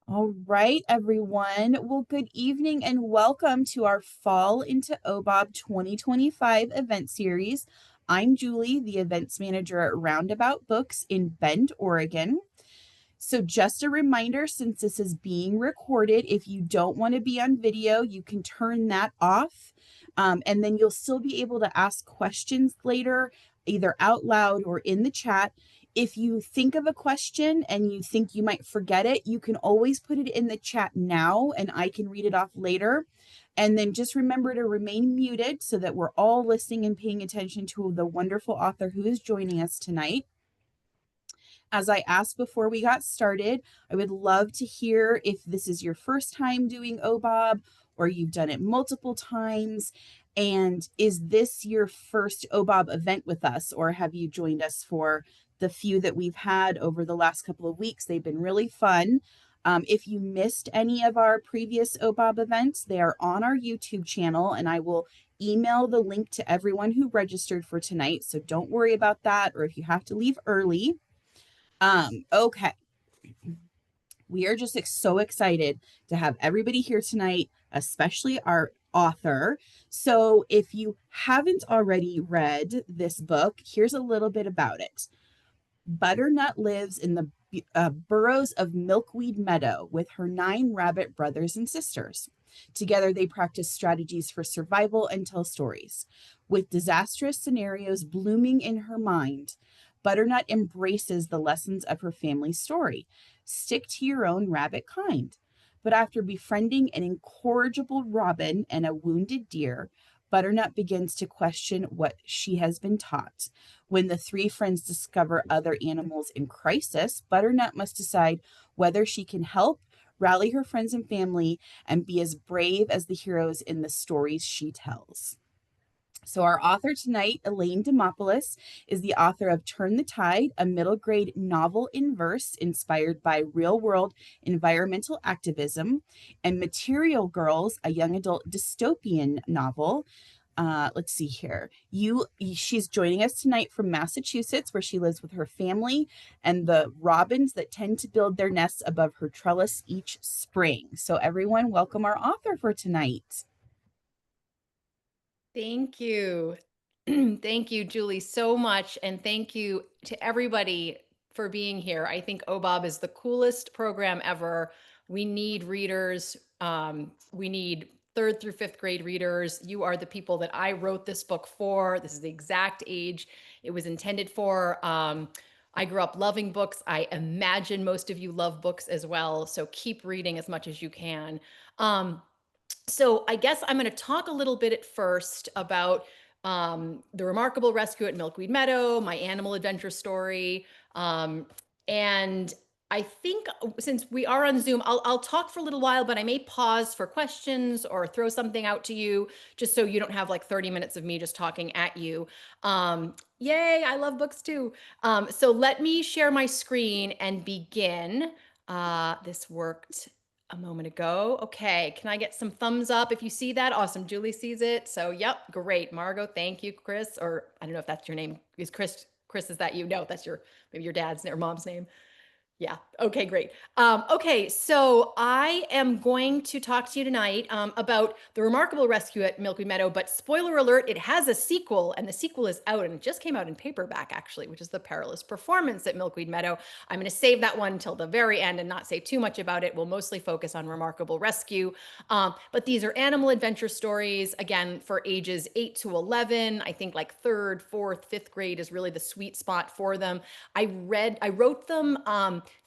All right, everyone. Well, good evening and welcome to our Fall into OBOB 2025 event series. I'm Julie, the events manager at Roundabout Books in Bend, Oregon. So, just a reminder, since this is being recorded, if you don't want to be on video, you can turn that off. And then you'll still be able to ask questions later, either out loud or in the chat. If you think of a question and you think you might forget it, you can always put it in the chat now and I can read it off later. And then just remember to remain muted so that we're all listening and paying attention to the wonderful author who is joining us tonight. As I asked before we got started, I would love to hear if this is your first time doing OBOB or you've done it multiple times. And is this your first OBOB event with us, or have you joined us for the few that we've had over the last couple of weeks? They've been really fun. If you missed any of our previous OBOB events, they are on our YouTube channel, and I will email the link to everyone who registered for tonight. So don't worry about that, or if you have to leave early. Okay. We are just so excited to have everybody here tonight, especially our author. So if you haven't already read this book, here's a little bit about it. Butternut lives in the burrows of Milkweed Meadow with her 9 rabbit brothers and sisters. Together, they practice strategies for survival and tell stories. With disastrous scenarios blooming in her mind, Butternut embraces the lessons of her family's story. Stick to your own rabbit kind. But after befriending an incorrigible robin and a wounded deer, Butternut begins to question what she has been taught. When the 3 friends discover other animals in crisis, Butternut must decide whether she can help, rally her friends and family, and be as brave as the heroes in the stories she tells. So our author tonight, Elaine Dimopoulos, is the author of Turn the Tide, a middle grade novel in verse inspired by real world environmental activism, and Material Girls, a young adult dystopian novel. Let's see here. She's joining us tonight from Massachusetts, where she lives with her family and the robins that tend to build their nests above her trellis each spring. So everyone, welcome our author for tonight. Thank you. Thank you, Julie, so much. And thank you to everybody for being here. I think OBOB is the coolest program ever. We need readers. We need 3rd through 5th grade readers. You are the people that I wrote this book for. This is the exact age it was intended for. I grew up loving books. I imagine most of you love books as well. So keep reading as much as you can. So I guess I'm going to talk a little bit at first about the remarkable rescue at Milkweed Meadow, my animal adventure story. And I think since we are on Zoom, I'll talk for a little while, but I may pause for questions or throw something out to you just so you don't have like 30 minutes of me just talking at you. Yay, I love books too. So let me share my screen and begin. This worked a moment ago. Okay, can I get some thumbs up if you see that? Awesome, Julie sees it. So, yep, great. Margot, thank you, Chris. Or I don't know if that's your name. Is Chris, is that you? No, that's maybe your dad's or mom's name. Yeah. Okay, great. Okay, so I am going to talk to you tonight about the remarkable rescue at Milkweed Meadow, but spoiler alert, it has a sequel, and the sequel is out, and it just came out in paperback, actually, which is The Perilous Performance at Milkweed Meadow. I'm going to save that one until the very end and not say too much about it. We'll mostly focus on Remarkable Rescue. But these are animal adventure stories, again, for ages 8 to 11. I think like 3rd, 4th, 5th grade is really the sweet spot for them. I wrote them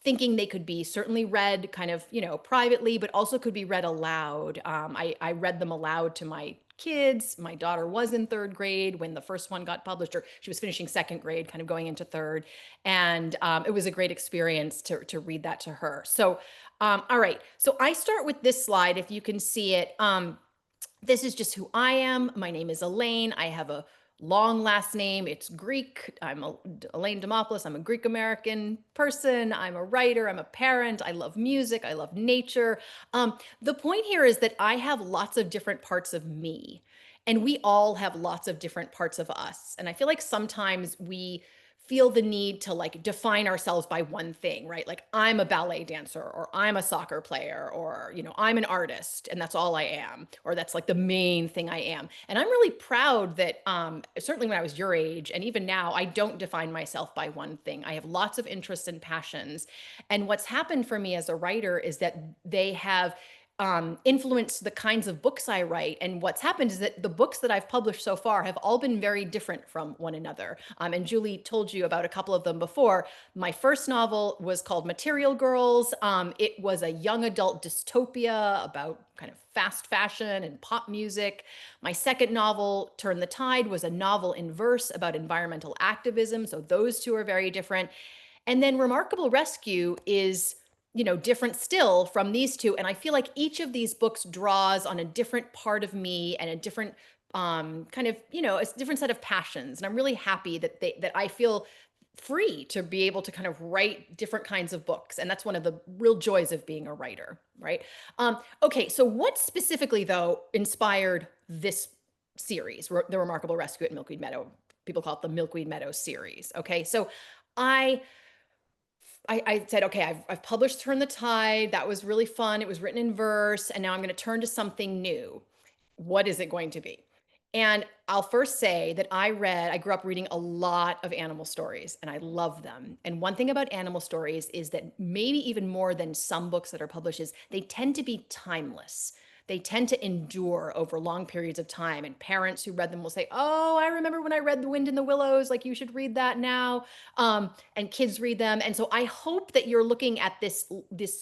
thinking they could be certainly read kind of, privately, but also could be read aloud. I read them aloud to my kids. My daughter was in 3rd grade when the first one got published, or she was finishing 2nd grade, kind of going into 3rd. And it was a great experience to read that to her. So, all right. So I start with this slide, if you can see it. This is just who I am. My name is Elaine. I have a long last name. It's Greek. I'm Elaine Dimopoulos. I'm a Greek American person. I'm a writer. I'm a parent. I love music. I love nature. The point here is that I have lots of different parts of me, and we all have lots of different parts of us. And I feel like sometimes we feel the need to like define ourselves by one thing, right? Like I'm a ballet dancer or I'm a soccer player or, you know, I'm an artist and that's all I am, or that's like the main thing I am. And I'm really proud that certainly when I was your age and even now, I don't define myself by one thing. I have lots of interests and passions. And what's happened for me as a writer is that they have influenced the kinds of books I write. And what's happened is that the books that I've published so far have all been very different from one another. And Julie told you about a couple of them before. My first novel was called Material Girls. It was a young adult dystopia about kind of fast fashion and pop music. My second novel, Turn the Tide, was a novel in verse about environmental activism. So those two are very different. And then Remarkable Rescue is, you know, different still from these two. And I feel like each of these books draws on a different part of me and a different kind of, you know, a different set of passions. And I'm really happy that that I feel free to be able to kind of write different kinds of books. And that's one of the real joys of being a writer, right? Okay, so what specifically though inspired this series, The Remarkable Rescue at Milkweed Meadow? People call it the Milkweed Meadow series. Okay, so I I said, okay, I've published Turn the Tide. That was really fun. It was written in verse. And now I'm going to turn to something new. What is it going to be? And I'll first say that I grew up reading a lot of animal stories and I love them. And one thing about animal stories is that maybe even more than some books that are published is they tend to be timeless. They tend to endure over long periods of time. And parents who read them will say, oh, I remember when I read The Wind in the Willows, like you should read that now. And kids read them. And so I hope that you're looking at this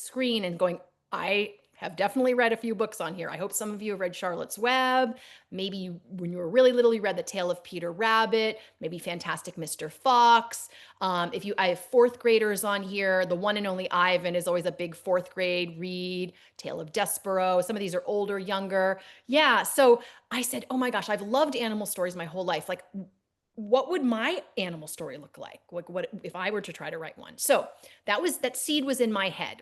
screen and going, I have definitely read a few books on here. I hope some of you have read Charlotte's Web. Maybe when you were really little, you read The Tale of Peter Rabbit, maybe Fantastic Mr. Fox. I have fourth graders on here. The one and only Ivan is always a big fourth grade read. Tale of Despereaux. Some of these are older, younger. Yeah. So I said, oh my gosh, I've loved animal stories my whole life. Like, what would my animal story look like? Like, what if I were to try to write one? So that seed was in my head.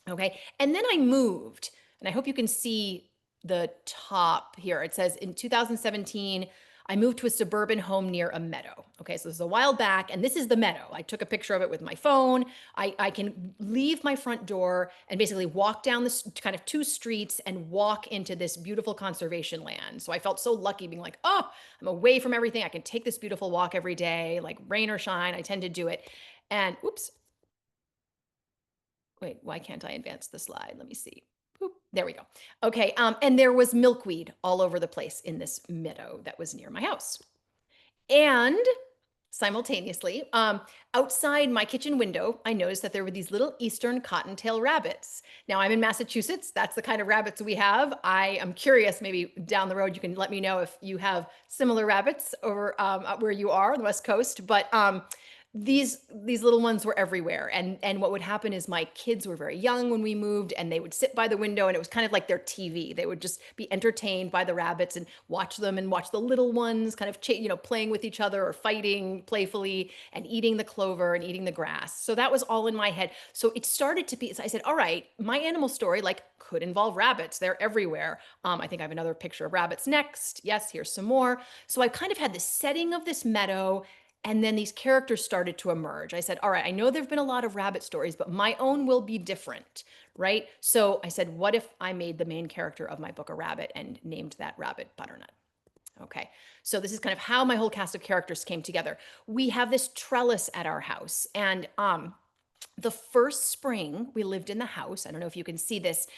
Okay. And then I moved, and I hope you can see the top here. It says in 2017, I moved to a suburban home near a meadow. Okay, so this is a while back, and this is the meadow. I took a picture of it with my phone. I can leave my front door and basically walk down this kind of two streets and walk into this beautiful conservation land. So I felt so lucky being like, oh, I'm away from everything. I can take this beautiful walk every day, like rain or shine. I tend to do it. And oops, wait, why can't I advance the slide? Let me see. Boop, there we go. Okay, and there was milkweed all over the place in this meadow that was near my house. And simultaneously, outside my kitchen window, I noticed that there were these little eastern cottontail rabbits. Now I'm in Massachusetts. That's the kind of rabbits we have. I am curious, maybe down the road, you can let me know if you have similar rabbits over where you are on the West Coast. But these little ones were everywhere. And what would happen is my kids were very young when we moved, and they would sit by the window, and it was kind of like their TV. They would just be entertained by the rabbits and watch them and watch the little ones kind of playing with each other or fighting playfully and eating the clover and eating the grass. So that was all in my head. So it started to be, so I said, all right, my animal story like could involve rabbits. They're everywhere. I think I have another picture of rabbits next. Yes, here's some more. So I kind of had the setting of this meadow, and then these characters started to emerge. I said, all right, I know there've been a lot of rabbit stories, but my own will be different, right? So I said, what if I made the main character of my book a rabbit and named that rabbit Butternut? Okay, so this is kind of how my whole cast of characters came together. We have this trellis at our house, and the first spring we lived in the house, I don't know if you can see this.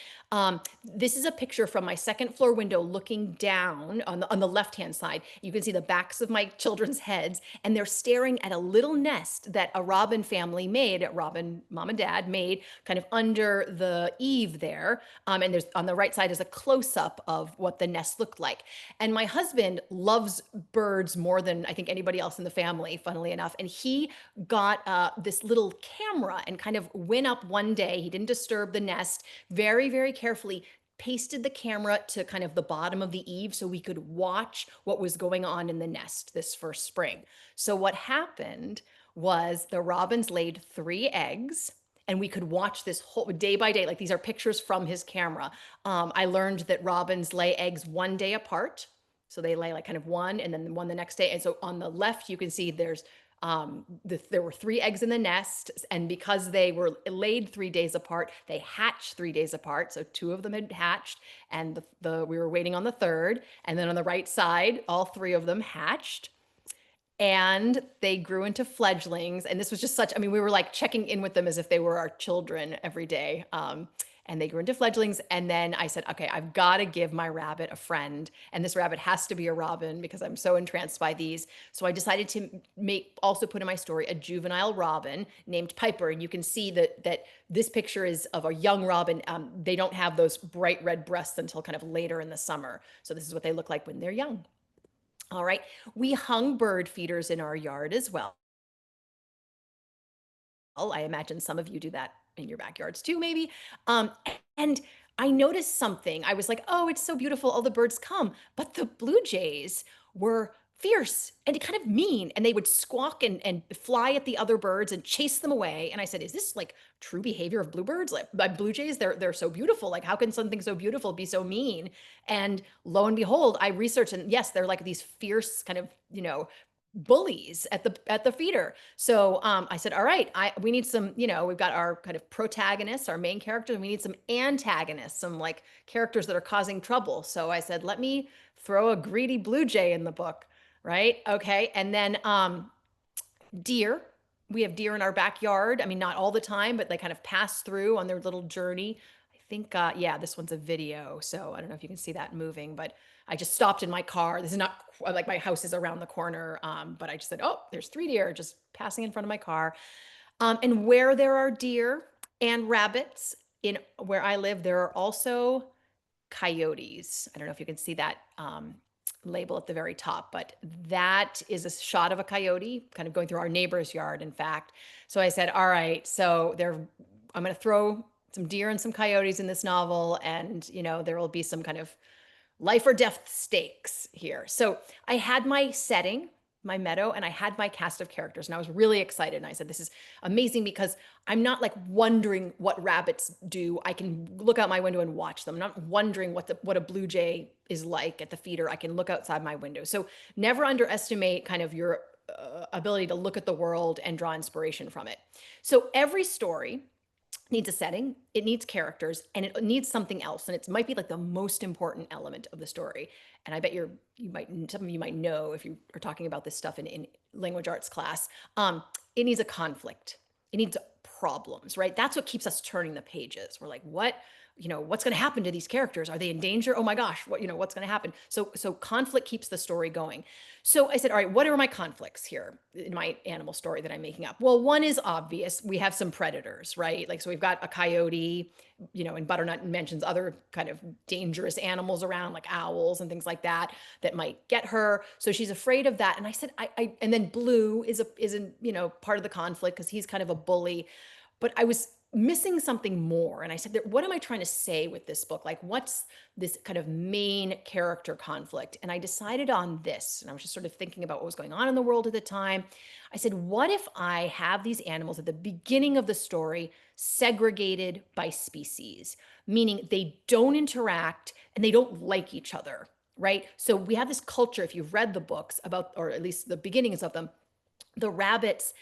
This is a picture from my second floor window looking down on the left-hand side. You can see the backs of my children's heads, and they're staring at a little nest that a robin family made, robin mom and dad made kind of under the eave there. And there's on the right side is a close-up of what the nest looked like. And my husband loves birds more than I think anybody else in the family, funnily enough. And he got this little camera and kind of went up one day. He didn't disturb the nest, very, very carefully pasted the camera to kind of the bottom of the eave so we could watch what was going on in the nest this first spring. So what happened was the robins laid 3 eggs, and we could watch this whole day by day. Like, these are pictures from his camera. I learned that robins lay eggs 1 day apart. So they lay like kind of one and then one the next day. And so on the left, you can see there's There were 3 eggs in the nest, and because they were laid 3 days apart, they hatched 3 days apart. So 2 of them had hatched, and we were waiting on the third. And then on the right side, all 3 of them hatched, and they grew into fledglings. And this was just such, I mean, we were like checking in with them as if they were our children every day. And they grew into fledglings. And then I said, okay, I've got to give my rabbit a friend. And this rabbit has to be a robin because I'm so entranced by these. So I decided to also put in my story a juvenile robin named Piper. And you can see that this picture is of a young robin. They don't have those bright red breasts until kind of later in the summer. So this is what they look like when they're young. All right. We hung bird feeders in our yard as well. I imagine some of you do that in your backyards too, maybe. Um, and I noticed something. I was like, oh, it's so beautiful. All the birds come. But the blue jays were fierce and kind of mean. And they would squawk and fly at the other birds and chase them away. And I said, is this like true behavior of bluebirds? Like blue jays, they're so beautiful. Like, how can something so beautiful be so mean? And lo and behold, I researched, and yes, they're like these fierce kind of, bullies at the feeder. So I said, all right, we need some, we've got our kind of protagonists, our main characters, and we need some antagonists, some like characters that are causing trouble. So I said, let me throw a greedy blue jay in the book, right? Okay. And then deer. We have deer in our backyard. I mean, not all the time, but they kind of pass through on their little journey. I think, yeah, this one's a video. So I don't know if you can see that moving, but I just stopped in my car. This is not like my house is around the corner, but I just said, oh, there's 3 deer just passing in front of my car. And where there are deer and rabbits in where I live, there are also coyotes. I don't know if you can see that label at the very top, but that is a shot of a coyote kind of going through our neighbor's yard, in fact. So I said, all right, so I'm going to throw some deer and some coyotes in this novel, and there will be some kind of life or death stakes here. So I had my setting, my meadow, and I had my cast of characters, and I was really excited. And I said, this is amazing because I'm not like wondering what rabbits do. I can look out my window and watch them. I'm not wondering what a blue jay is like at the feeder. I can look outside my window. So never underestimate kind of your ability to look at the world and draw inspiration from it. So every story needs a setting, it needs characters, and it needs something else. And it might be like the most important element of the story. And I bet some of you might know if you are talking about this stuff in language arts class. It needs a conflict. It needs problems, right? That's what keeps us turning the pages. We're like, what's going to happen to these characters? Are they in danger? Oh my gosh, what's going to happen? So conflict keeps the story going. So I said, all right, what are my conflicts here in my animal story that I'm making up? Well, one is obvious. We have some predators, right? Like, so we've got a coyote, and Butternut mentions other kind of dangerous animals around, like owls and things like that, that might get her. So she's afraid of that. And I said, and then Blue is part of the conflict because he's kind of a bully. But I was missing something more. And I said, what am I trying to say with this book? Like, what's this kind of main character conflict? And I decided on this. And I was just sort of thinking about what was going on in the world at the time. I said, what if I have these animals at the beginning of the story segregated by species, meaning they don't interact and they don't like each other, right? So we have this culture, if you've read the books about, or at least the beginnings of them, the rabbits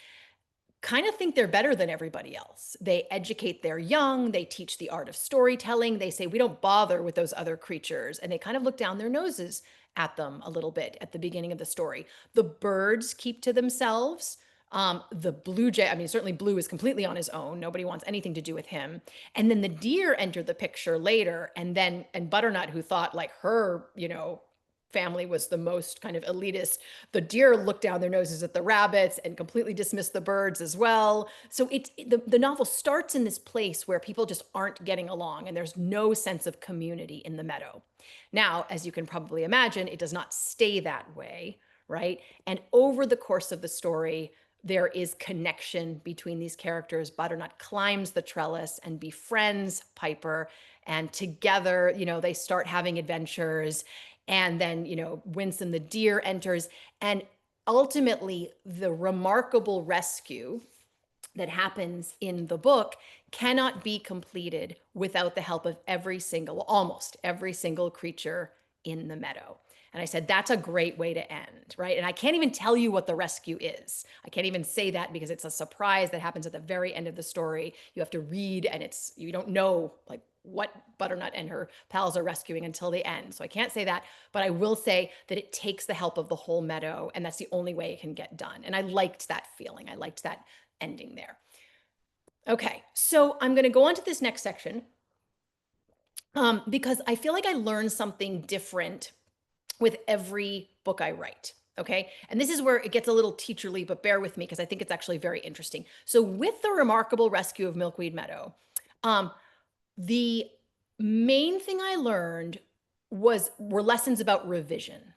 kind of think they're better than everybody else. They educate their young, they teach the art of storytelling. They say, we don't bother with those other creatures. And they kind of look down their noses at them a little bit at the beginning of the story. The birds keep to themselves. The blue jay, I mean, certainly Blue is completely on his own. Nobody wants anything to do with him. And then the deer enter the picture later. And Butternut, who thought like her, family was the most kind of elitist. The deer looked down their noses at the rabbits and completely dismissed the birds as well. So the novel starts in this place where people just aren't getting along and there's no sense of community in the meadow. Now, as you can probably imagine, it does not stay that way, right? And over the course of the story, there is connection between these characters. Butternut climbs the trellis and befriends Piper, and together, they start having adventures. And then, Winsome the deer enters. And ultimately, the remarkable rescue that happens in the book cannot be completed without the help of almost every single creature in the meadow. And I said, that's a great way to end, right? And I can't even tell you what the rescue is. I can't even say that because it's a surprise that happens at the very end of the story. You have to read, and you don't know like what Butternut and her pals are rescuing until the end. So I can't say that, but I will say that it takes the help of the whole meadow, and that's the only way it can get done. And I liked that feeling. I liked that ending there. Okay, so I'm going to go on to this next section because I feel like I learned something different with every book I write. Okay. And this is where it gets a little teacherly, but bear with me because I think it's actually very interesting. So, with the remarkable rescue of Milkweed Meadow, the main thing I learned were lessons about revision.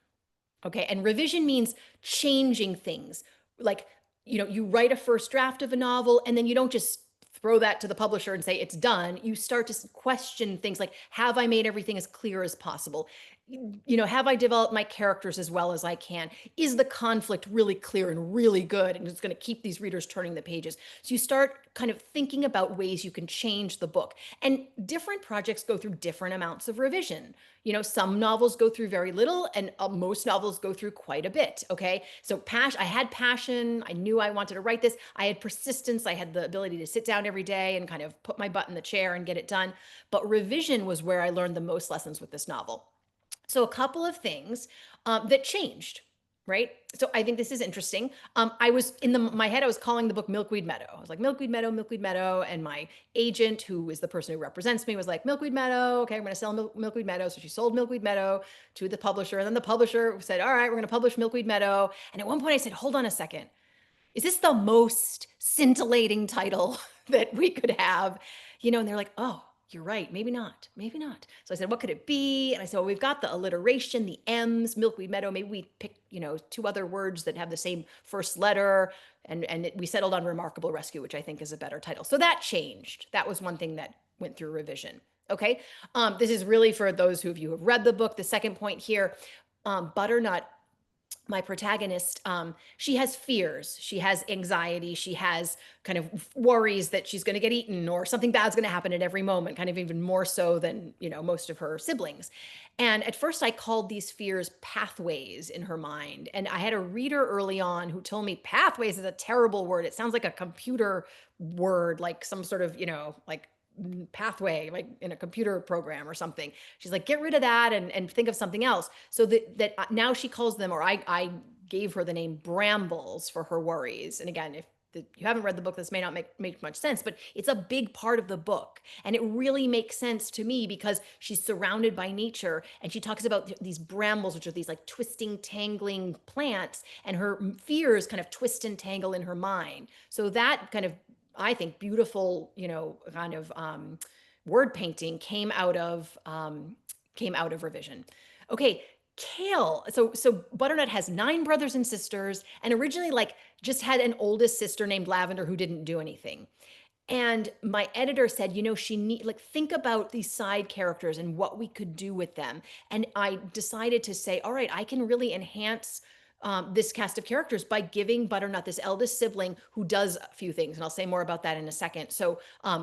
Okay. And revision means changing things. Like, you write a first draft of a novel and then you don't just throw that to the publisher and say it's done. You start to question things like, have I made everything as clear as possible? Have I developed my characters as well as I can? Is the conflict really clear and really good? And it's going to keep these readers turning the pages. So you start kind of thinking about ways you can change the book. And different projects go through different amounts of revision. Some novels go through very little, and most novels go through quite a bit. Okay. So I had passion. I knew I wanted to write this. I had persistence. I had the ability to sit down every day and kind of put my butt in the chair and get it done. But revision was where I learned the most lessons with this novel. So a couple of things that changed, right? So I think this is interesting. I was my head, I was calling the book Milkweed Meadow. I was like, Milkweed Meadow. And my agent, who is the person who represents me, was like, Milkweed Meadow. Okay, I'm going to sell Milkweed Meadow. So she sold Milkweed Meadow to the publisher. And then the publisher said, all right, we're going to publish Milkweed Meadow. And at one point I said, hold on a second. Is this the most scintillating title that we could have? And they're like, oh, you're right. Maybe not. Maybe not. So I said, what could it be? And I said, well, we've got the alliteration, the M's, Milkweed Meadow. Maybe we pick, two other words that have the same first letter. And we settled on Remarkable Rescue, which I think is a better title. So that changed. That was one thing that went through revision. Okay. This is really for those of you who have read the book. The second point here, Butternut, my protagonist, she has fears, she has anxiety, she has kind of worries that she's going to get eaten or something bad's going to happen at every moment, kind of even more so than most of her siblings. And at first I called these fears pathways in her mind, and I had a reader early on who told me pathways is a terrible word. It sounds like a computer word, like some sort of like pathway, like in a computer program or something. She's like, get rid of that and think of something else. So that now she calls them, or I gave her the name brambles for her worries. And again, if you haven't read the book, this may not make much sense, but it's a big part of the book. And it really makes sense to me because she's surrounded by nature, and she talks about these brambles, which are these like twisting, tangling plants, and her fears kind of twist and tangle in her mind. So that kind of, I think, beautiful, kind of word painting came out of revision. Okay, Kale. So Butternut has 9 brothers and sisters, and originally like just had an oldest sister named Lavender who didn't do anything. And my editor said, think about these side characters and what we could do with them. And I decided to say, all right, I can really enhance this cast of characters by giving Butternut, this eldest sibling, who does a few things. And I'll say more about that in a second. So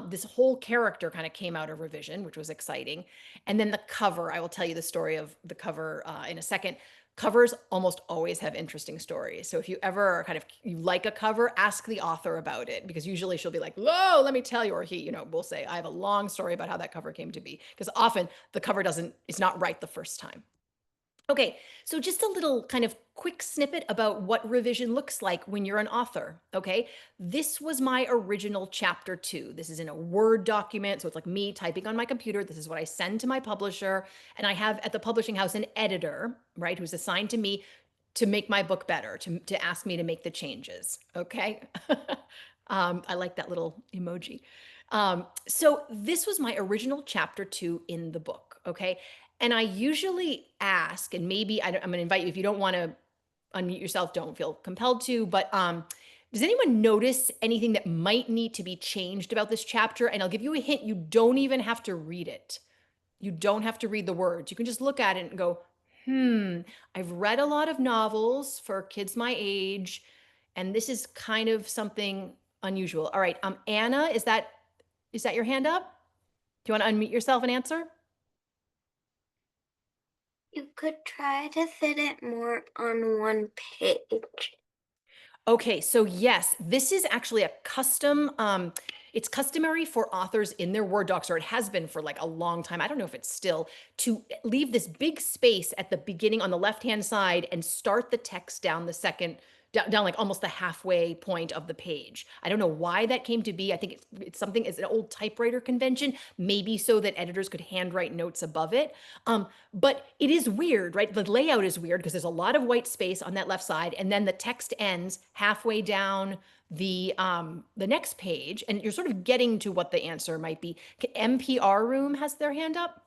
this whole character kind of came out of revision, which was exciting. And then the cover, I will tell you the story of the cover in a second. Covers almost always have interesting stories. So if you ever you like a cover, ask the author about it, because usually she'll be like, "Whoa, let me tell you," or he, will say, "I have a long story about how that cover came to be," because often the cover it's not right the first time. Okay, so just a little kind of quick snippet about what revision looks like when you're an author, okay? This was my original chapter 2. This is in a Word document, so it's like me typing on my computer. This is what I send to my publisher, and I have at the publishing house an editor, right, who's assigned to me to make my book better, to ask me to make the changes, okay? I like that little emoji. So this was my original chapter 2 in the book, okay? And I usually ask, and maybe I'm going to invite you, if you don't want to unmute yourself, don't feel compelled to, but does anyone notice anything that might need to be changed about this chapter? And I'll give you a hint. You don't even have to read it. You don't have to read the words. You can just look at it and go, I've read a lot of novels for kids my age, and this is kind of something unusual. All right. Anna, is that your hand up? Do you want to unmute yourself and answer? You could try to fit it more on one page. Okay, so yes, this is actually a custom, it's customary for authors in their Word docs, or it has been for like a long time. I don't know if it's still, to leave this big space at the beginning on the left-hand side and start the text down the second, down like almost the halfway point of the page. I don't know why that came to be. I think it's something, it's an old typewriter convention, maybe so that editors could handwrite notes above it. But it is weird, right? The layout is weird because there's a lot of white space on that left side, and then the text ends halfway down the next page, and you're sort of getting to what the answer might be. NPR Room has their hand up.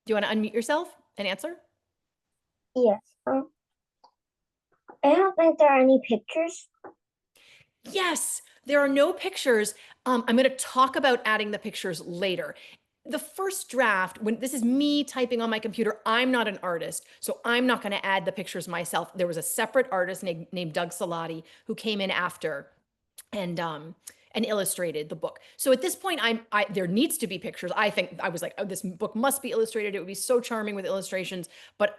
Do you want to unmute yourself and answer? Yes. I don't think there are any pictures. Yes, there are no pictures. I'm going to talk about adding the pictures later. The first draft, when this is me typing on my computer, I'm not an artist, so I'm not going to add the pictures myself. There was a separate artist named Doug Salati who came in after and illustrated the book. So at this point, there needs to be pictures. I think I was like, oh, this book must be illustrated. It would be so charming with illustrations, but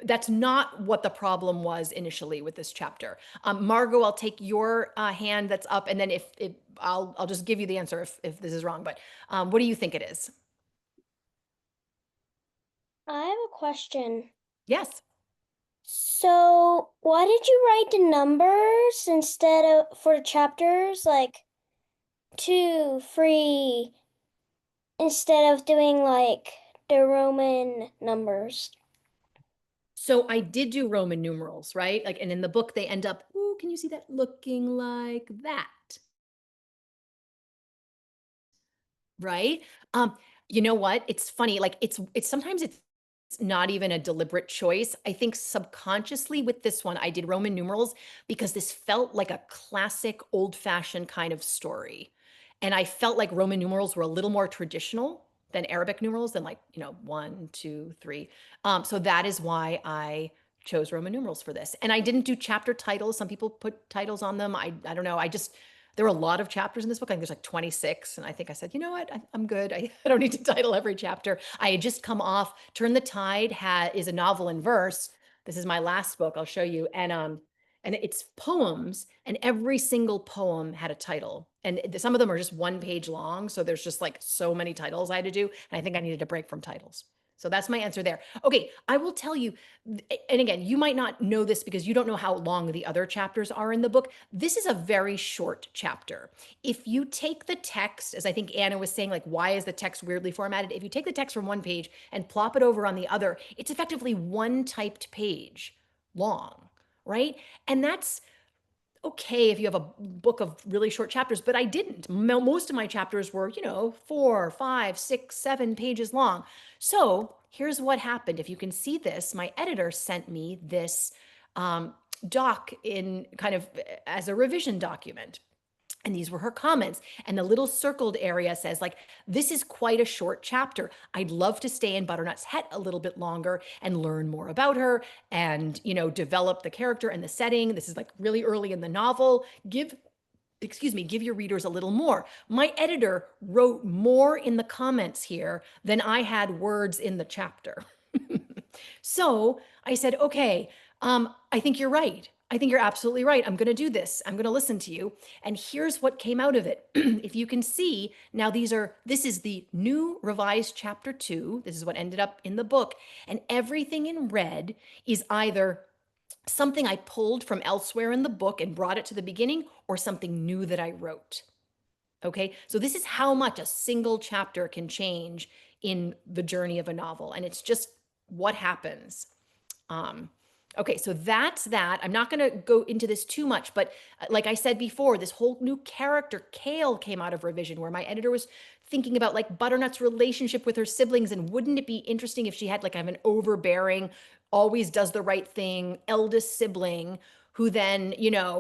that's not what the problem was initially with this chapter. Margot, I'll take your hand that's up, and then if I'll just give you the answer if this is wrong. But what do you think it is? I have a question. Yes. So, why did you write the numbers instead of for the chapters, like 2, 3, instead of doing like the Roman numbers? So I did do Roman numerals, right? Like, and in the book they end up, ooh, can you see that? Looking like that. Right? You know what? It's funny, like, it's sometimes it's not even a deliberate choice. I think subconsciously with this one, I did Roman numerals because this felt like a classic old-fashioned kind of story. And I felt like Roman numerals were a little more traditional than Arabic numerals, than like, 1, 2, 3. So that is why I chose Roman numerals for this. And I didn't do chapter titles. Some people put titles on them. I don't know. There were a lot of chapters in this book. I think there's like 26. And I think I said, you know what? I'm good. I don't need to title every chapter. I had just come off Turn the Tide is a novel in verse. This is my last book. I'll show you. And it's poems, and every single poem had a title. And some of them are just one page long. So there's just like so many titles I had to do. And I think I needed a break from titles. So that's my answer there. Okay, I will tell you, and again, you might not know this because you don't know how long the other chapters are in the book. This is a very short chapter. If you take the text, as I think Anna was saying, like, why is the text weirdly formatted? If you take the text from one page and plop it over on the other, it's effectively one typed page long, right? And that's okay if you have a book of really short chapters, but I didn't. Most of my chapters were, 4, 5, 6, 7 pages long. So here's what happened. If you can see this, my editor sent me this doc in kind of as a revision document. And these were her comments. And the little circled area says, like, this is quite a short chapter. I'd love to stay in Butternut's head a little bit longer and learn more about her and, develop the character and the setting. This is like really early in the novel. Give your readers a little more. My editor wrote more in the comments here than I had words in the chapter. So I said, okay, I think you're right. I think you're absolutely right. I'm going to do this. I'm going to listen to you. And here's what came out of it. If you can see, now this is the new revised chapter 2. This is what ended up in the book. And everything in red is either something I pulled from elsewhere in the book and brought it to the beginning, or something new that I wrote. Okay, so this is how much a single chapter can change in the journey of a novel. And it's just what happens. Okay, so that's that. I'm not going to go into this too much, but like I said before, this whole new character, Kale, came out of revision, where my editor was thinking about like Butternut's relationship with her siblings, and wouldn't it be interesting if she had like an overbearing, always does the right thing eldest sibling who then,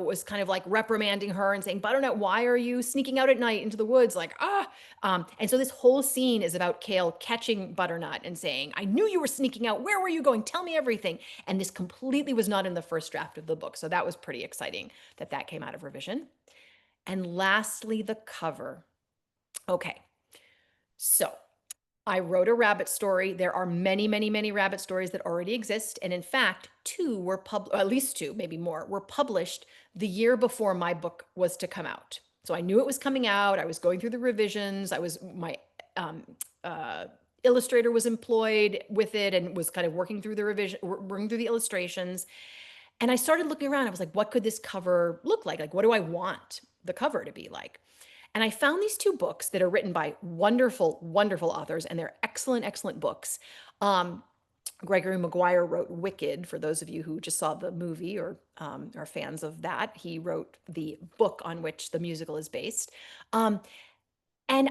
was kind of like reprimanding her and saying, Butternut, why are you sneaking out at night into the woods? Like, and so this whole scene is about Kale catching Butternut and saying, I knew you were sneaking out. Where were you going? Tell me everything. And this completely was not in the first draft of the book. So that was pretty exciting that came out of revision. And lastly, the cover. Okay. So I wrote a rabbit story. There are many, many, many rabbit stories that already exist. And in fact, two were at least two, maybe more, were published the year before my book was to come out. So I knew it was coming out. I was going through the revisions. My um, uh, illustrator was employed with it and was kind of working through the revision, working through the illustrations. And I started looking around. I was like, what could this cover look like? Like, what do I want the cover to be like? And I found these two books that are written by wonderful, wonderful authors, and they're excellent, excellent books. Gregory Maguire wrote Wicked, for those of you who just saw the movie or are fans of that. He wrote the book on which the musical is based. And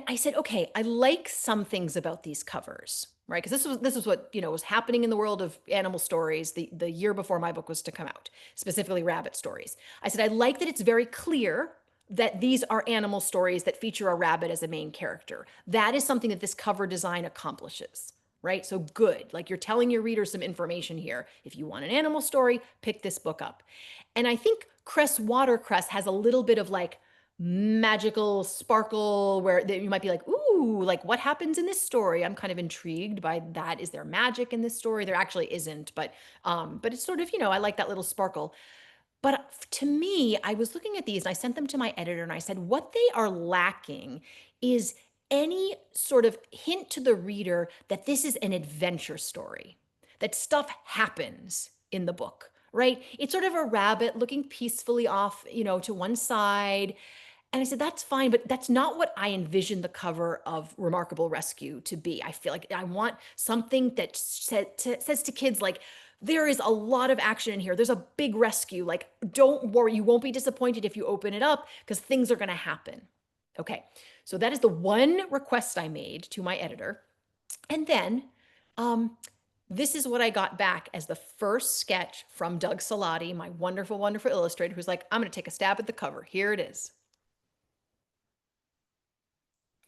I said, okay, I like some things about these covers, right? Because this was what was happening in the world of animal stories the year before my book was to come out, specifically rabbit stories. I said, I like that it's very clear that these are animal stories that feature a rabbit as a main character. That is something that this cover design accomplishes, right? So good. Like, you're telling your readers some information here. If you want an animal story, pick this book up. And I think Cress Watercress has a little bit of like magical sparkle where you might be like, ooh, like what happens in this story? I'm kind of intrigued by that. Is there magic in this story? There actually isn't, but it's sort of, I like that little sparkle. But to me, I was looking at these and I sent them to my editor and I said, what they are lacking is any sort of hint to the reader that this is an adventure story, that stuff happens in the book, right? It's sort of a rabbit looking peacefully off, to one side. And I said, that's fine, but that's not what I envisioned the cover of Remarkable Rescue to be. I feel like I want something that says to kids, like, there is a lot of action in here. There's a big rescue. Like, don't worry. You won't be disappointed if you open it up because things are going to happen. Okay. So that is the one request I made to my editor. And then this is what I got back as the first sketch from Doug Salati, my wonderful, wonderful illustrator, who's like, I'm going to take a stab at the cover. Here it is.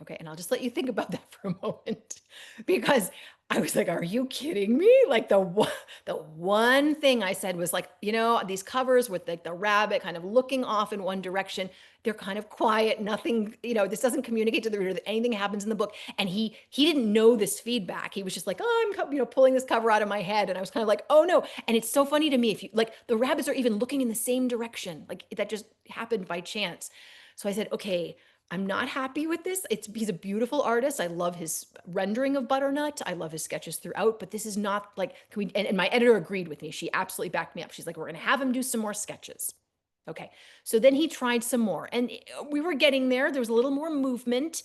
Okay, and I'll just let you think about that for a moment, because I was like, are you kidding me? Like, the one thing I said was like, these covers with like the rabbit kind of looking off in one direction, they're kind of quiet, nothing, this doesn't communicate to the reader that anything happens in the book. And he didn't know this feedback. He was just like, oh, I'm pulling this cover out of my head. And I was kind of like, oh no. And it's so funny to me, if you like, the rabbits are even looking in the same direction, like that just happened by chance. So I said, okay, I'm not happy with this. He's a beautiful artist. I love his rendering of Butternut. I love his sketches throughout, but this is not like, and my editor agreed with me. She absolutely backed me up. She's like, we're going to have him do some more sketches. Okay. So then he tried some more and we were getting there. There was a little more movement.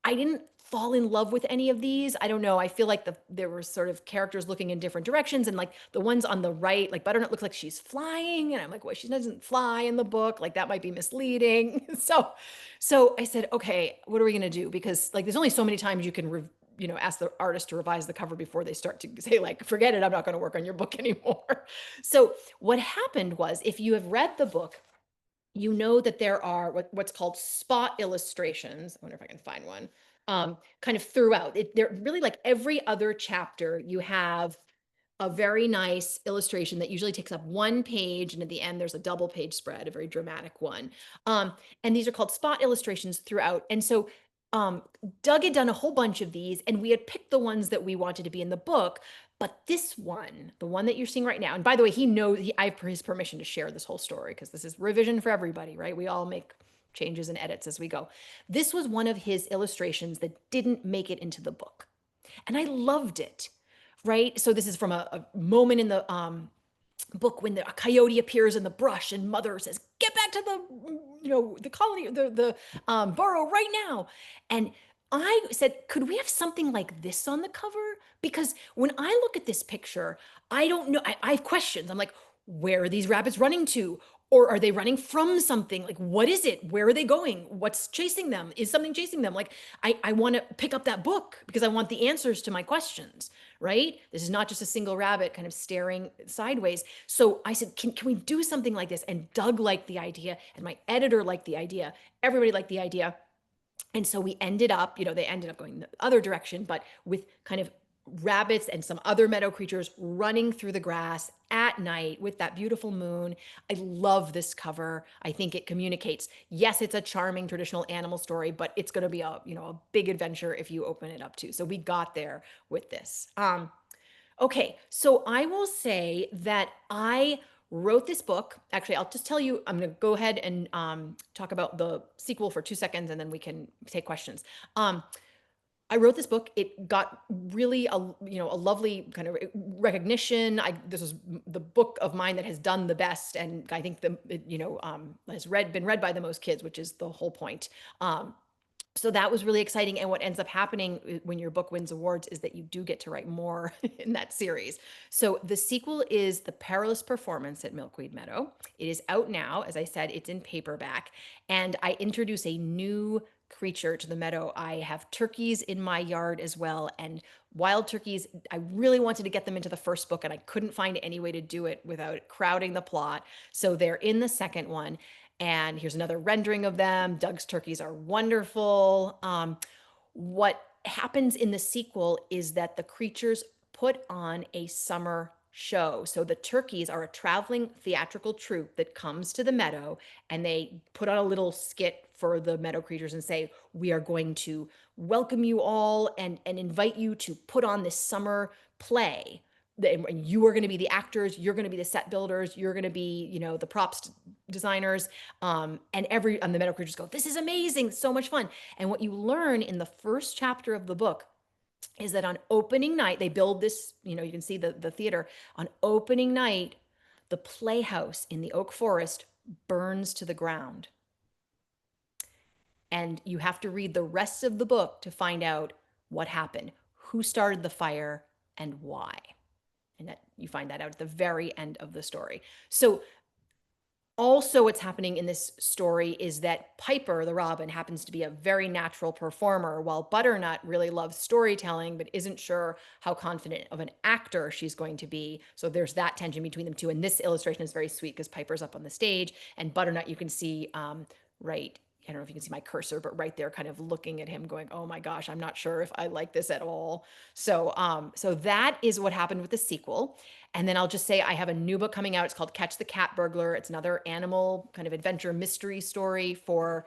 I didn't fall in love with any of these. I don't know. I feel like there were sort of characters looking in different directions, and like the ones on the right, like Butternut looks like she's flying, and I'm like, well, she doesn't fly in the book. Like, that might be misleading. So I said, okay, what are we gonna do? Because like, there's only so many times you can ask the artist to revise the cover before they start to say like, forget it, I'm not going to work on your book anymore. So what happened was, if you have read the book, you know that there are what's called spot illustrations. I wonder if I can find one. Kind of throughout. They're really like every other chapter, you have a very nice illustration that usually takes up one page, and at the end there's a double page spread, a very dramatic one. And these are called spot illustrations throughout. And so Doug had done a whole bunch of these, and we had picked the ones that we wanted to be in the book. But this one, the one that you're seeing right now, and by the way, I have his permission to share this whole story because this is revision for everybody, right? We all make changes and edits as we go. This was one of his illustrations that didn't make it into the book. And I loved it, right? So this is from a moment in the book when a coyote appears in the brush and Mother says, get back to the colony, the burrow right now. And I said, could we have something like this on the cover? Because when I look at this picture, I don't know. I have questions. I'm like, where are these rabbits running to? Or are they running from something? Like, what is it? Where are they going? What's chasing them? Is something chasing them? Like, I want to pick up that book because I want the answers to my questions, right? This is not just a single rabbit kind of staring sideways. So I said, can we do something like this? And Doug liked the idea, and my editor liked the idea. Everybody liked the idea. And so we ended up, they ended up going the other direction, but with kind of rabbits and some other meadow creatures running through the grass at night with that beautiful moon. I love this cover. I think it communicates, yes, it's a charming traditional animal story, but it's going to be a, a big adventure if you open it up too. So we got there with this. Okay, so I will say that I wrote this book. Actually, I'll just tell you, I'm going to go ahead and talk about the sequel for 2 seconds, and then we can take questions. I wrote this book. It got really a lovely kind of recognition. This was the book of mine that has done the best, and I think has been read by the most kids, which is the whole point. So that was really exciting. And what ends up happening when your book wins awards is that you do get to write more in that series. So the sequel is The Perilous Performance at Milkweed Meadow. It is out now. As I said, it's in paperback. And I introduce a new creature to the meadow. I have turkeys in my yard as well. And wild turkeys, I really wanted to get them into the first book, and I couldn't find any way to do it without crowding the plot. So they're in the second one. And here's another rendering of them. Doug's turkeys are wonderful. What happens in the sequel is that the creatures put on a summer show. So the turkeys are a traveling theatrical troupe that comes to the meadow, and they put on a little skit for the meadow creatures and say, we are going to welcome you all and invite you to put on this summer play. And you are going to be the actors, you're going to be the set builders, you're going to be, the props designers. And the meadow creatures go, this is amazing, so much fun. And what you learn in the first chapter of the book is that on opening night, they build this, you can see the theater. On opening night, the playhouse in the oak forest burns to the ground. And you have to read the rest of the book to find out what happened, who started the fire, and why. And that you find that out at the very end of the story. So also what's happening in this story is that Piper, the robin, happens to be a very natural performer, while Butternut really loves storytelling, but isn't sure how confident of an actor she's going to be. So there's that tension between them two. And this illustration is very sweet because Piper's up on the stage, and Butternut, you can see right, I don't know if you can see my cursor, but right there kind of looking at him going, oh my gosh, I'm not sure if I like this at all. So that is what happened with the sequel. And then I'll just say I have a new book coming out. It's called Catch the Cat Burglar. It's another animal kind of adventure mystery story for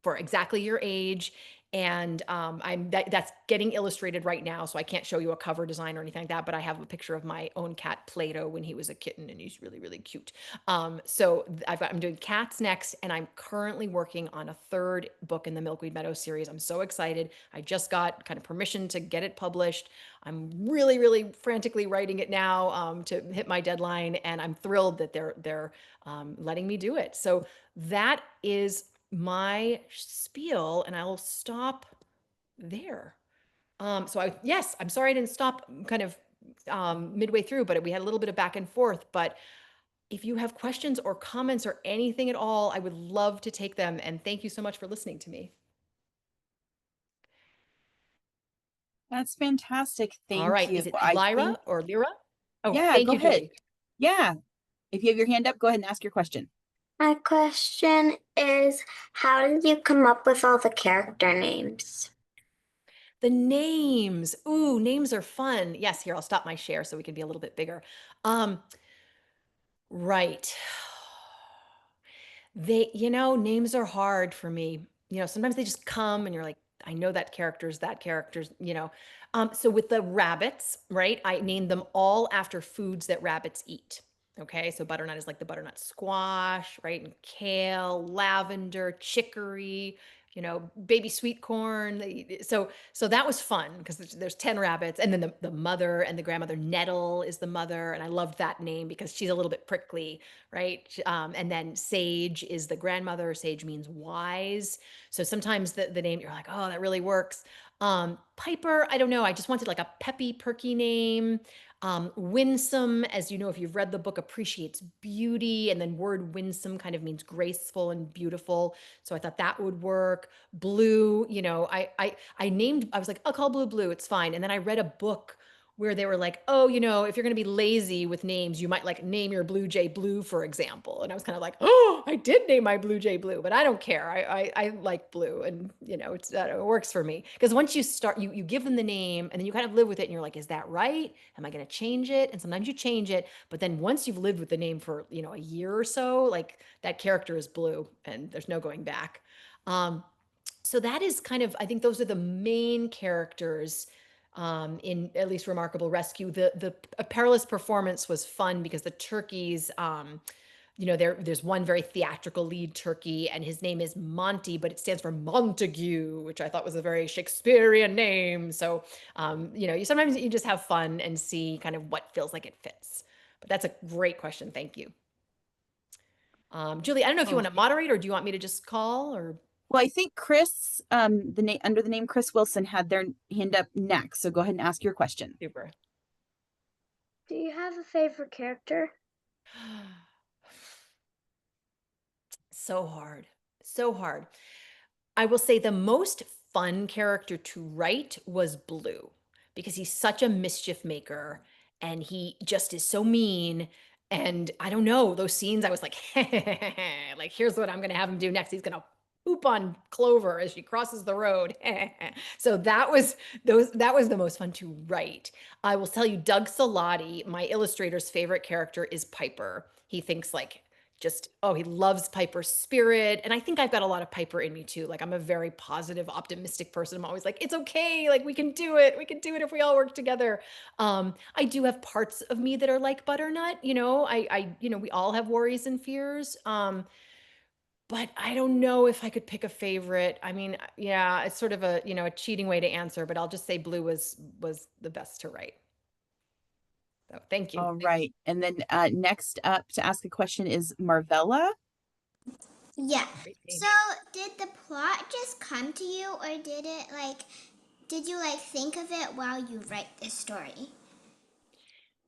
exactly your age. And that's getting illustrated right now, so I can't show you a cover design or anything like that, but I have a picture of my own cat Plato when he was a kitten, and he's really, really cute. So I'm doing cats next, and I'm currently working on a third book in the Milkweed Meadow series. I'm so excited. I just got kind of permission to get it published. I'm really, really frantically writing it now to hit my deadline, and I'm thrilled that they're letting me do it. So that is my spiel, and I will stop there. I'm sorry I didn't stop kind of midway through, but we had a little bit of back and forth. But if you have questions or comments or anything at all, I would love to take them. And thank you so much for listening to me. That's fantastic. Thank All right. you. Is it Lyra or Lyra? Oh, Yeah, thank go you, ahead. Julie. Yeah. If you have your hand up, go ahead and ask your question. My question is, how did you come up with all the character names? The names. Ooh, names are fun. Yes, here, I'll stop my share so we can be a little bit bigger. Right. Names are hard for me. Sometimes they just come and you're like, I know that character's, So with the rabbits, right, I named them all after foods that rabbits eat. Okay, so butternut is like the butternut squash, right? And kale, lavender, chicory, baby sweet corn. So that was fun because there's 10 rabbits. And then the mother and the grandmother, Nettle is the mother. And I loved that name because she's a little bit prickly, right? And then Sage is the grandmother. Sage means wise. So sometimes the name, you're like, oh, that really works. Piper, I don't know. I just wanted like a peppy, perky name. Winsome, as you know, if you've read the book, appreciates beauty, and then word winsome kind of means graceful and beautiful. So I thought that would work. Blue, I was like, I'll call Blue Blue. It's fine. And then I read a book where they were like, oh, you know, if you're going to be lazy with names, you might like name your blue jay Blue, for example. And I was kind of like, oh, I did name my blue jay Blue, but I don't care. I like blue, and you know, it works for me. Because once you start, you give them the name, and then you kind of live with it, and you're like, is that right? Am I going to change it? And sometimes you change it, but then once you've lived with the name for, you know, a year or so, like that character is blue, and there's no going back. So that is kind of, I think those are the main characters in at least Remarkable Rescue. The Perilous Performance was fun because the turkeys, you know, there's one very theatrical lead turkey, and his name is Monty, but it stands for Montague, which I thought was a very Shakespearean name. So, you know, sometimes you just have fun and see kind of what feels like it fits. But that's a great question. Thank you. Julie, I don't know if you want to moderate, or do you want me to just call, or? Well, I think Chris, the name under the name Chris Wilson, had their hand up next. So go ahead and ask your question. Super. Do you have a favorite character? So hard. So hard. I will say the most fun character to write was Blue, because he's such a mischief maker and he just is so mean. And I don't know, those scenes, I was like, like, here's what I'm going to have him do next. He's going to poop on Clover as she crosses the road. So that was the most fun to write. I will tell you, Doug Salati, my illustrator's favorite character, is Piper. He thinks like, just, oh, he loves Piper's spirit. And I think I've got a lot of Piper in me too. Like, I'm a very positive, optimistic person. I'm always like, it's okay. Like, we can do it. We can do it if we all work together. I do have parts of me that are like Butternut. You know, you know, we all have worries and fears. But I don't know if I could pick a favorite. I mean, yeah, it's sort of a, you know, a cheating way to answer, but I'll just say Blue was the best to write. So thank you. All right. And then next up to ask a question is Marvella. Yeah. Great name. So did the plot just come to you, or did you like think of it while you write this story?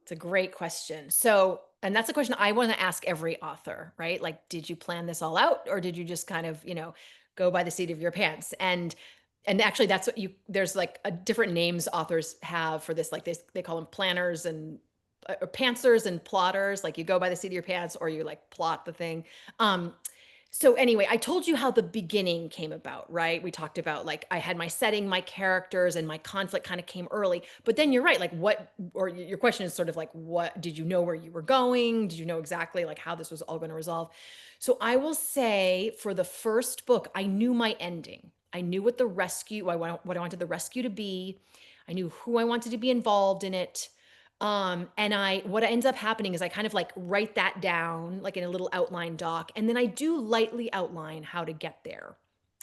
It's a great question. So, and that's a question I want to ask every author, right? Like, did you plan this all out, or did you just kind of, you know, go by the seat of your pants? And actually that's what there's like a different names authors have for this. Like they call them planners and pantsers and plotters. Like, you go by the seat of your pants, or you like plot the thing. So anyway, I told you how the beginning came about, right? We talked about like I had my setting, my characters, and my conflict kind of came early. But then you're right, like what, or your question is sort of like, what did you know where you were going? Did you know exactly like how this was all going to resolve? So I will say for the first book, I knew my ending. I knew what what I wanted the rescue to be. I knew who I wanted to be involved in it. And what ends up happening is I kind of like write that down like in a little outline doc, and then I do lightly outline how to get there.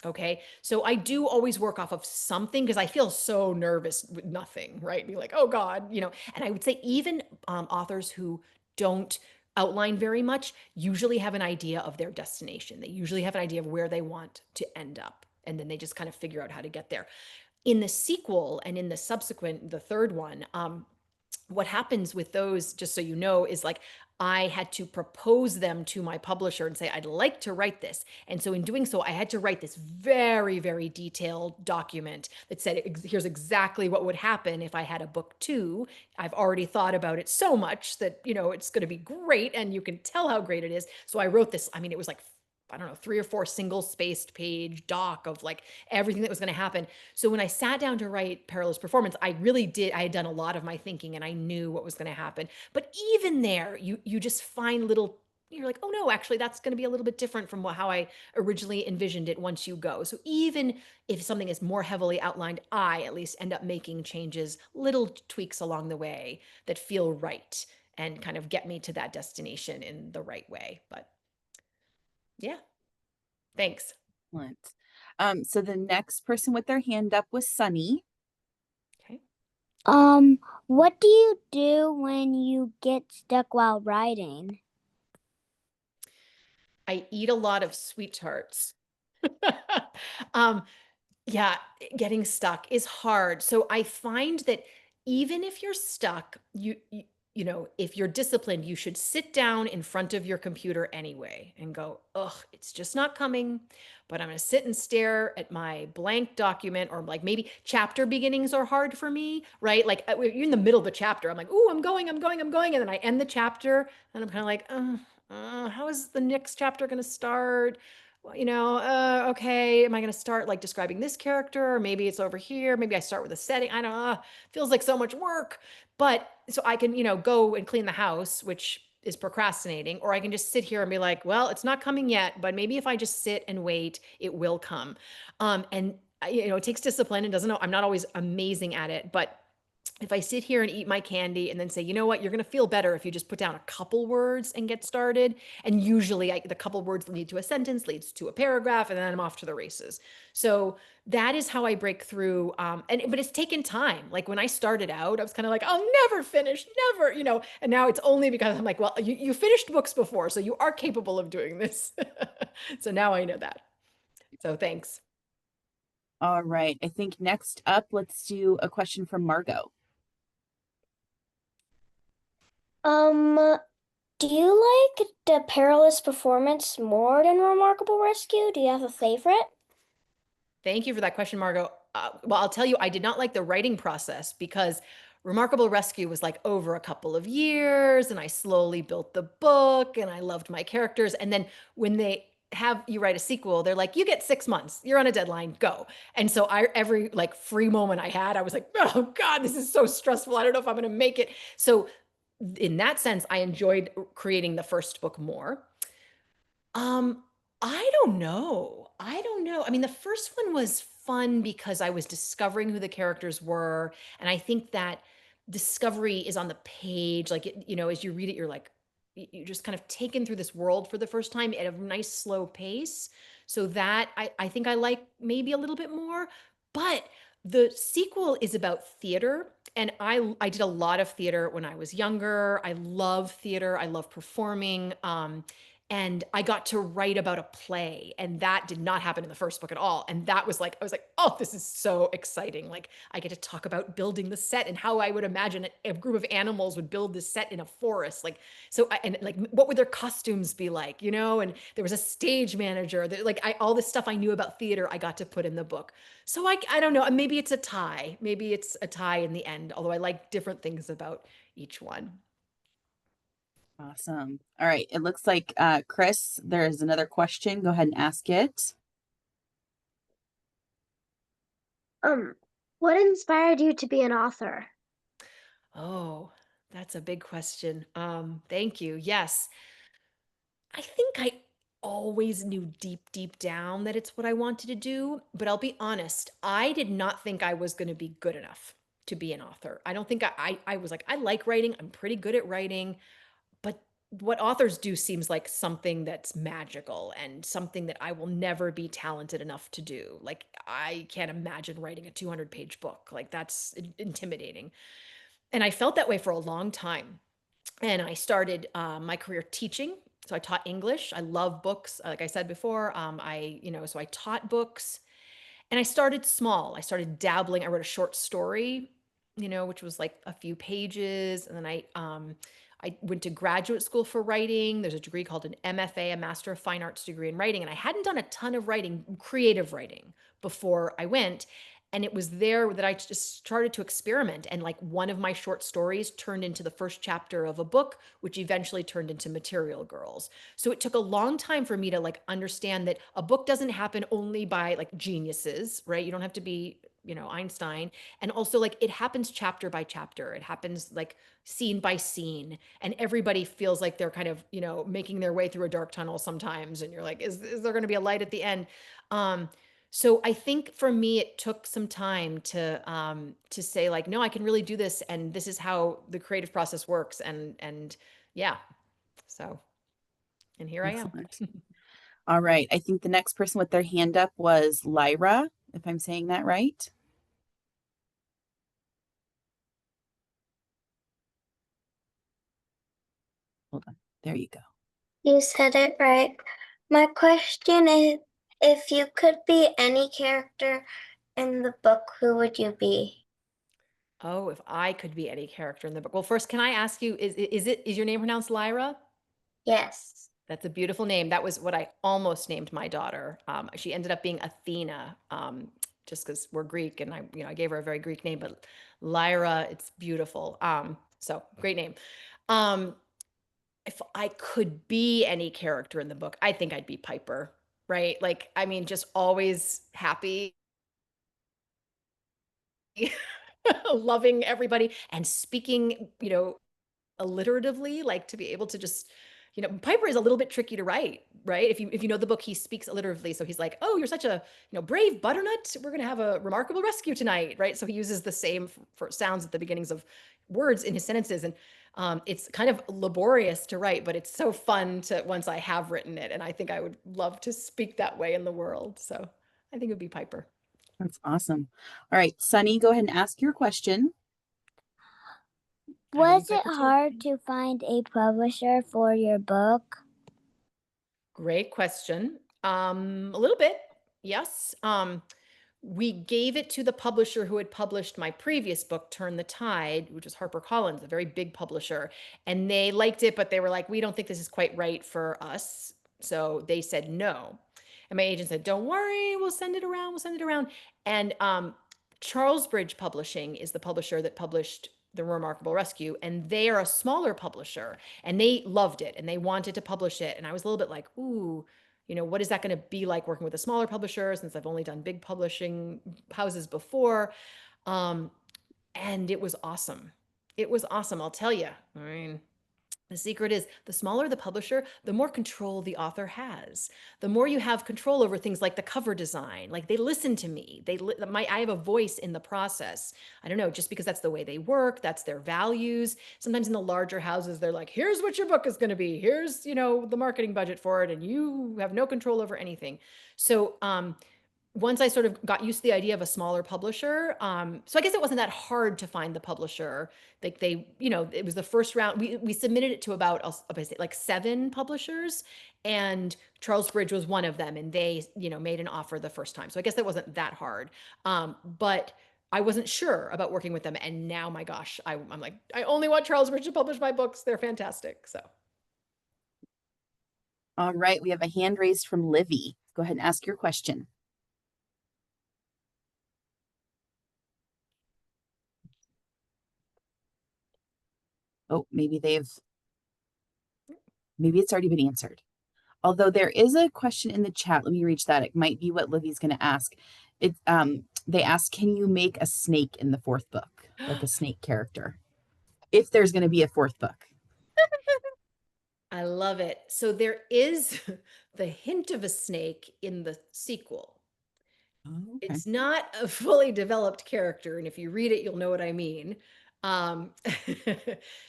Okay. So I do always work off of something because I feel so nervous with nothing, right? Be like, oh God, you know, and I would say even authors who don't outline very much usually have an idea of their destination. They usually have an idea of where they want to end up. And then they just kind of figure out how to get there. In the sequel and in the subsequent, the third one, what happens with those, just so you know, is like I had to propose them to my publisher and say, I'd like to write this. And so in doing so, I had to write this very, very detailed document that said, here's exactly what would happen if I had a book 2. I've already thought about it so much that, you know, it's going to be great. And you can tell how great it is. So I wrote this, I mean, it was like, I don't know, 3 or 4 single spaced page doc of like everything that was going to happen. So when I sat down to write Perilous Performance, I had done a lot of my thinking and I knew what was going to happen. But even there, you just find little, you're like, oh no, actually that's going to be a little bit different from how I originally envisioned it once you go. So even if something is more heavily outlined, I at least end up making changes, little tweaks along the way that feel right and kind of get me to that destination in the right way. But yeah. Thanks. Excellent. So the next person with their hand up was Sunny. Okay. What do you do when you get stuck while writing? I eat a lot of sweet tarts. Yeah, getting stuck is hard. So I find that even if you're stuck, you know, if you're disciplined, you should sit down in front of your computer anyway and go, ugh, it's just not coming, but I'm going to sit and stare at my blank document. Or like maybe chapter beginnings are hard for me, right? Like you're in the middle of the chapter. I'm like, ooh, I'm going. And then I end the chapter and I'm kind of like, how is the next chapter going to start? Well, you know, okay, am I going to start like describing this character? Or maybe it's over here. Maybe I start with a setting. I don't know. Feels like so much work. But so I can, you know, go and clean the house, which is procrastinating, or I can just sit here and be like, well, it's not coming yet, but maybe if I just sit and wait, it will come. And you know, it takes discipline and doesn't know, I'm not always amazing at it, but if I sit here and eat my candy and then say, you know what, you're going to feel better if you just put down a couple words and get started. And usually the couple words lead to a sentence, leads to a paragraph, and then I'm off to the races. So that is how I break through. But it's taken time. Like when I started out, I was kind of like, I'll never finish, never, you know, and now it's only because I'm like, well, you finished books before, so you are capable of doing this. So now I know that. So thanks. All right. I think next up, let's do a question from Margot. Do you like The Perilous Performance more than Remarkable Rescue? Do you have a favorite? Thank you for that question, Margot. Well, I'll tell you, I did not like the writing process because Remarkable Rescue was like over a couple of years, and I slowly built the book and I loved my characters. And then when they have you write a sequel, they're like, you get 6 months, you're on a deadline, go. And so every like free moment I had, I was like, oh God, this is so stressful. I don't know if I'm going to make it. So in that sense, I enjoyed creating the first book more. Um, I don't know. I don't know. I mean, the first one was fun because I was discovering who the characters were. And I think that discovery is on the page. Like, you know, as you read it, you're like, you're just kind of taken through this world for the first time at a nice slow pace. So that I think I like maybe a little bit more. But the sequel is about theater. And I did a lot of theater when I was younger. I love theater. I love performing. And I got to write about a play, and that did not happen in the first book at all. And that was like, I was like, oh, this is so exciting. Like I get to talk about building the set and how I would imagine a group of animals would build this set in a forest. Like, so, and like, what would their costumes be like, you know? And there was a stage manager that like, all this stuff I knew about theater, I got to put in the book. So I don't know, maybe it's a tie. Maybe it's a tie in the end, although I like different things about each one. Awesome. All right. It looks like Chris, there's another question. Go ahead and ask it. What inspired you to be an author? Oh, that's a big question. Thank you. Yes. I think I always knew deep down that it's what I wanted to do, but I'll be honest, I did not think I was going to be good enough to be an author. I don't think I was like, I like writing. I'm pretty good at writing, but what authors do seems like something that's magical and something that I will never be talented enough to do. Like I can't imagine writing a 200-page book. Like that's intimidating. And I felt that way for a long time. And I started my career teaching. So I taught English. I love books. Like I said before, so I taught books, and I started small. I started dabbling. I wrote a short story, you know, which was like a few pages. And then I went to graduate school for writing. There's a degree called an MFA, a Master of Fine Arts degree in writing. And I hadn't done a ton of writing, creative writing, before I went. And it was there that I just started to experiment. And like one of my short stories turned into the first chapter of a book, which eventually turned into Material Girls. So it took a long time for me to like understand that a book doesn't happen only by like geniuses, right? You don't have to be, you know, Einstein. And also like it happens chapter by chapter. It happens like scene by scene. And everybody feels like they're kind of, you know, making their way through a dark tunnel sometimes. And you're like, is there going to be a light at the end? So I think for me, it took some time to say like, no, I can really do this, and this is how the creative process works, and yeah, so, and here Excellent. I am. All right. I think the next person with their hand up was Lyra, if I'm saying that right. Hold on. There you go. You said it right. My question is, if you could be any character in the book, who would you be? Oh, if I could be any character in the book. Well, first, can I ask you, is your name pronounced Lyra? Yes. That's a beautiful name. That was what I almost named my daughter. She ended up being Athena, just because we're Greek, and I gave her a very Greek name, but Lyra, it's beautiful. So great name. Um, if I could be any character in the book, I think I'd be Piper, right? Like, I mean, just always happy, loving everybody, and speaking, alliteratively, like to be able to just, Piper is a little bit tricky to write, right? If you know the book, he speaks alliteratively. So he's like, "Oh, you're such a, brave Butternut. We're going to have a remarkable rescue tonight," right? So he uses the same for sounds at the beginnings of words in his sentences, and it's kind of laborious to write, but it's so fun to once I have written it, and I think I would love to speak that way in the world. So I think it would be Piper. That's awesome. All right, Sunny, go ahead and ask your question. Was it hard to find a publisher for your book? Great question. A little bit, yes. We gave it to the publisher who had published my previous book, Turn the Tide, which was HarperCollins, a very big publisher. And they liked it, but they were like, we don't think this is quite right for us. So they said no. And my agent said, don't worry, we'll send it around. We'll send it around. And Charlesbridge Publishing is the publisher that published The Remarkable Rescue. And they are a smaller publisher. And they loved it and they wanted to publish it. And I was a little bit like, ooh, what is that going to be like working with a smaller publisher since I've only done big publishing houses before? And it was awesome. It was awesome, I'll tell you. I mean, the secret is the smaller the publisher, the more control the author has. The more you have control over things like the cover design. Like they listen to me. I have a voice in the process. I don't know, just because that's the way they work, that's their values. Sometimes in the larger houses, they're like, here's what your book is going to be. Here's, the marketing budget for it, and you have no control over anything. So, once I sort of got used to the idea of a smaller publisher, so I guess it wasn't that hard to find the publisher. Like it was the first round. We submitted it to about like 7 publishers, and Charlesbridge was one of them, and they made an offer the first time. So I guess that wasn't that hard, but I wasn't sure about working with them, and now my gosh, I'm like, I only want Charlesbridge to publish my books. They're fantastic. So. All right, we have a hand raised from Livy. Go ahead and ask your question. Oh, maybe it's already been answered. Although there is a question in the chat. Let me reach that. It might be what Livy's going to ask. They ask, can you make a snake in the 4th book, like a snake character, if there's going to be a 4th book? I love it. So there is the hint of a snake in the sequel. Oh, okay. It's not a fully developed character, and if you read it, you'll know what I mean.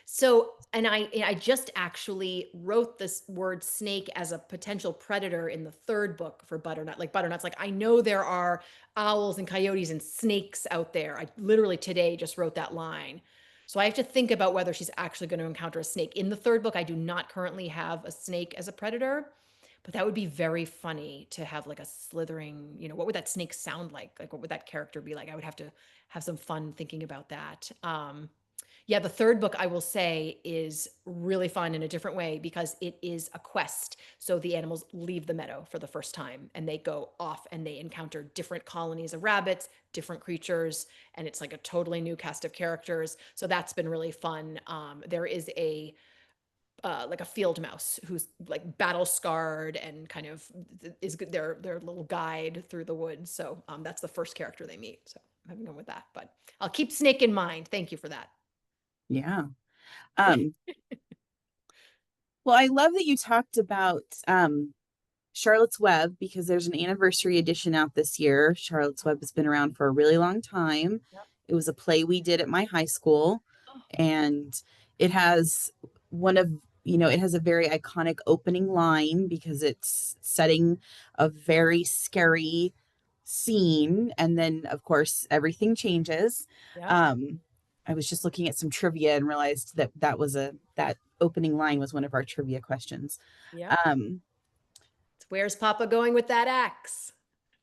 So, and I just actually wrote this word snake as a potential predator in the 3rd book for Butternut. Like Butternut's like, I know there are owls and coyotes and snakes out there. I literally today just wrote that line. So I have to think about whether she's actually going to encounter a snake. In the 3rd book, I do not currently have a snake as a predator. But that would be very funny to have like a slithering, what would that snake sound like? Like, what would that character be like? I would have to have some fun thinking about that. Yeah, the 3rd book, I will say, is really fun in a different way because it is a quest. So the animals leave the meadow for the first time and they go off and they encounter different colonies of rabbits, different creatures, and it's like a totally new cast of characters. So that's been really fun. There is like a field mouse who's like battle scarred and kind of is their little guide through the woods. So that's the first character they meet. So I'm having fun with that, but I'll keep snake in mind. Thank you for that. Yeah. Well, I love that you talked about Charlotte's Web because there's an anniversary edition out this year. Charlotte's Web has been around for a really long time. Yep. It was a play we did at my high school, and it has it has a very iconic opening line because it's setting a very scary scene, and then of course everything changes. Yeah. I was just looking at some trivia and realized that opening line was one of our trivia questions. Yeah. Where's Papa going with that axe?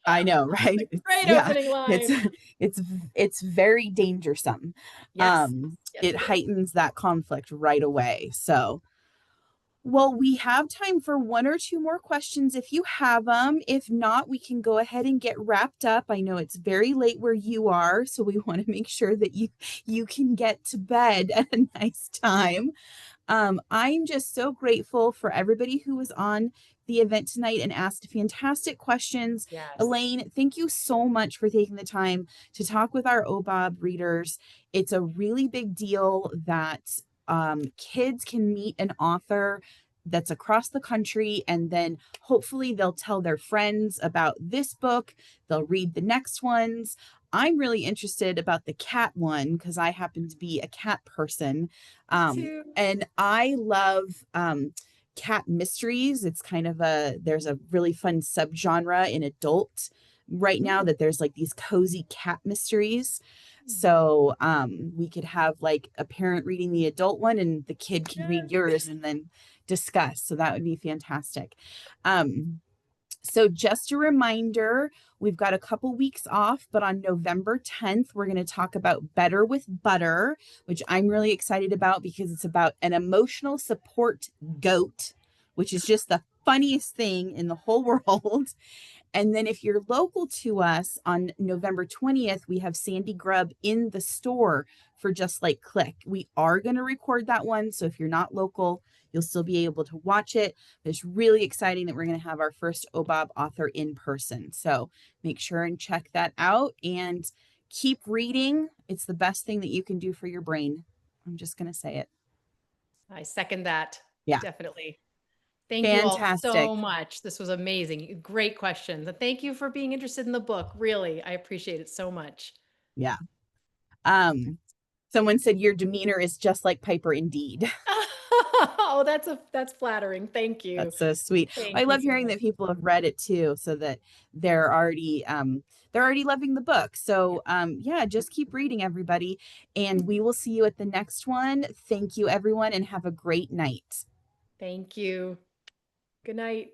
I know, right? Great Yeah, opening it's line. it's very dangersome. Yes. Yes, It it is. heightens that conflict right away. So, well, we have time for one or two more questions if you have them. If not, we can go ahead and get wrapped up. I know it's very late where you are, so we want to make sure that you can get to bed at a nice time. I'm just so grateful for everybody who was on the event tonight and asked fantastic questions. Yes. Elaine, thank you so much for taking the time to talk with our OBOB readers. It's a really big deal that kids can meet an author that's across the country, and then hopefully they'll tell their friends about this book. They'll read the next ones. I'm really interested about the cat one because I happen to be a cat person. Too. And I love cat mysteries. It's kind of there's a really fun subgenre in adult right now that there's like these cozy cat mysteries. So we could have like a parent reading the adult one and the kid can read yours and then discuss. So that would be fantastic. So just a reminder, we've got a couple weeks off, but on November 10th, we're going to talk about Better with Butter, which I'm really excited about because it's about an emotional support goat, which is just the funniest thing in the whole world. And then if you're local to us on November 20th, we have Sandy Grubb in the store for Just Like Click. We are going to record that one. So if you're not local, you'll still be able to watch it. But it's really exciting that we're going to have our first OBOB author in person. So make sure and check that out and keep reading. It's the best thing that you can do for your brain. I'm just going to say it. I second that. Yeah. Definitely. Thank you all Fantastic. so much. This was amazing. Great questions. And thank you for being interested in the book. Really, I appreciate it so much. Yeah. Someone said your demeanor is just like Piper indeed. Oh, that's flattering. Thank you. That's so sweet. Thank I you love so hearing much. that people have read it too, so that they're already loving the book. So yeah, just keep reading, everybody, and we will see you at the next one. Thank you, everyone, and have a great night. Thank you. Good night.